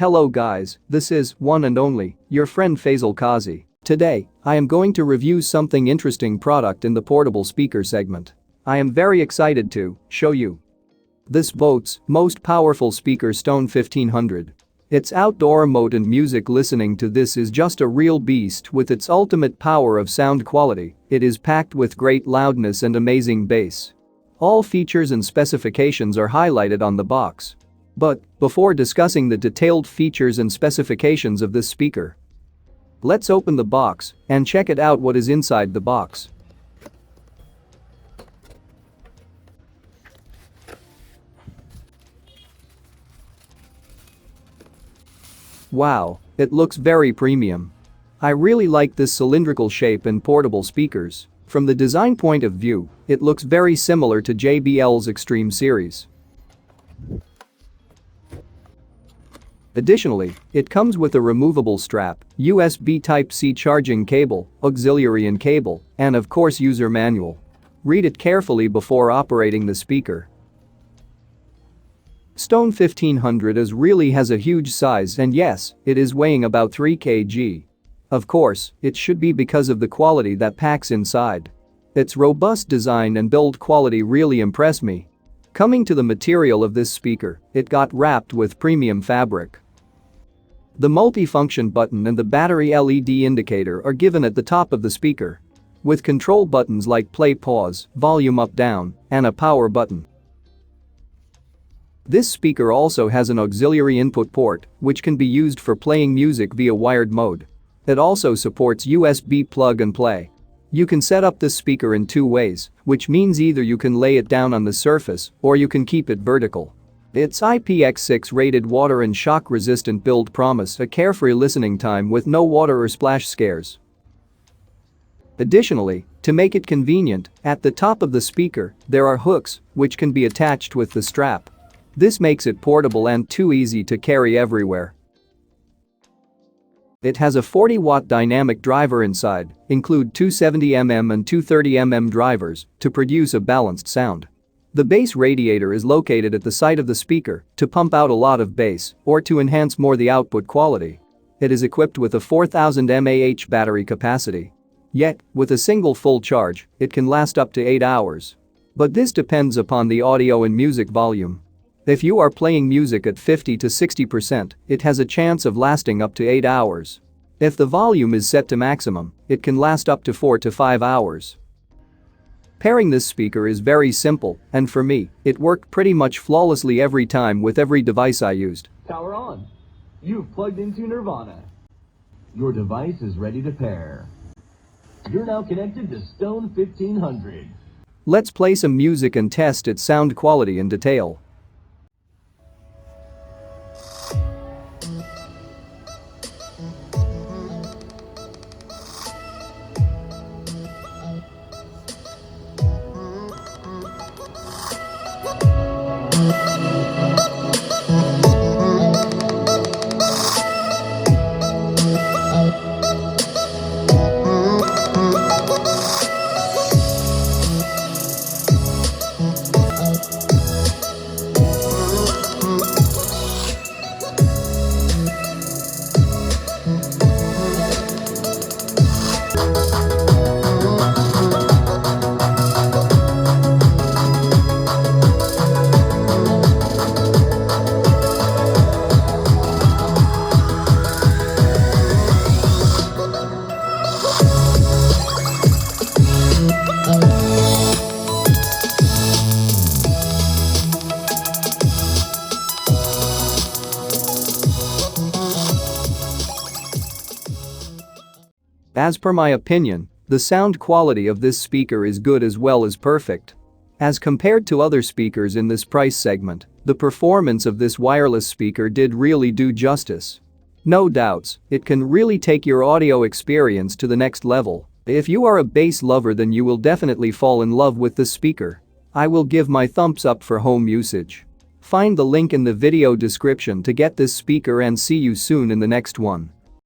Hello guys, this is one and only your friend Faisal Kazi. Today, I am going to review something interesting product in the portable speaker segment. I am very excited to show you this boAt's most powerful speaker Stone 1500. Its outdoor mode and music listening to this is just a real beast with its ultimate power of sound quality. It is packed with great loudness and amazing bass. All features and specifications are highlighted on the box. But before discussing the detailed features and specifications of this speaker, let's open the box and check it out what is inside the box. Wow, it looks very premium. I really like this cylindrical shape in portable speakers. From the design point of view, it looks very similar to JBL's Extreme series. Additionally, it comes with a removable strap, USB Type-C charging cable, auxiliary in cable, and of course user manual. Read it carefully before operating the speaker. Stone 1500 really has a huge size and yes, it is weighing about 3 kg. Of course, it should be because of the quality that packs inside. Its robust design and build quality really impress me. Coming to the material of this speaker, it got wrapped with premium fabric. The multi-function button and the battery LED indicator are given at the top of the speaker, with control buttons like play, pause, volume up, down, and a power button. This speaker also has an auxiliary input port, which can be used for playing music via wired mode. It also supports USB plug and play. You can set up this speaker in two ways, which means either you can lay it down on the surface or you can keep it vertical. Its IPX6 rated water and shock resistant build promise a carefree listening time with no water or splash scares. Additionally, to make it convenient, at the top of the speaker, there are hooks which can be attached with the strap. This makes it portable and too easy to carry everywhere. It has a 40-watt dynamic driver inside, include 270mm and 230mm drivers to produce a balanced sound. The bass radiator is located at the side of the speaker to pump out a lot of bass or to enhance more the output quality. It is equipped with a 4000 mAh battery capacity. Yet, with a single full charge, it can last up to 8 hours. But this depends upon the audio and music volume. If you are playing music at 50 to 60%, it has a chance of lasting up to 8 hours. If the volume is set to maximum, it can last up to 4 to 5 hours. Pairing this speaker is very simple, and for me, it worked pretty much flawlessly every time with every device I used. Power on. You've plugged into Nirvana. Your device is ready to pair. You're now connected to Stone 1500. Let's play some music and test its sound quality in detail. As per my opinion, the sound quality of this speaker is good as well as perfect. As compared to other speakers in this price segment, the performance of this wireless speaker did really do justice. No doubts, it can really take your audio experience to the next level. If you are a bass lover, then you will definitely fall in love with this speaker. I will give my thumbs up for home usage. Find the link in the video description to get this speaker and see you soon in the next one.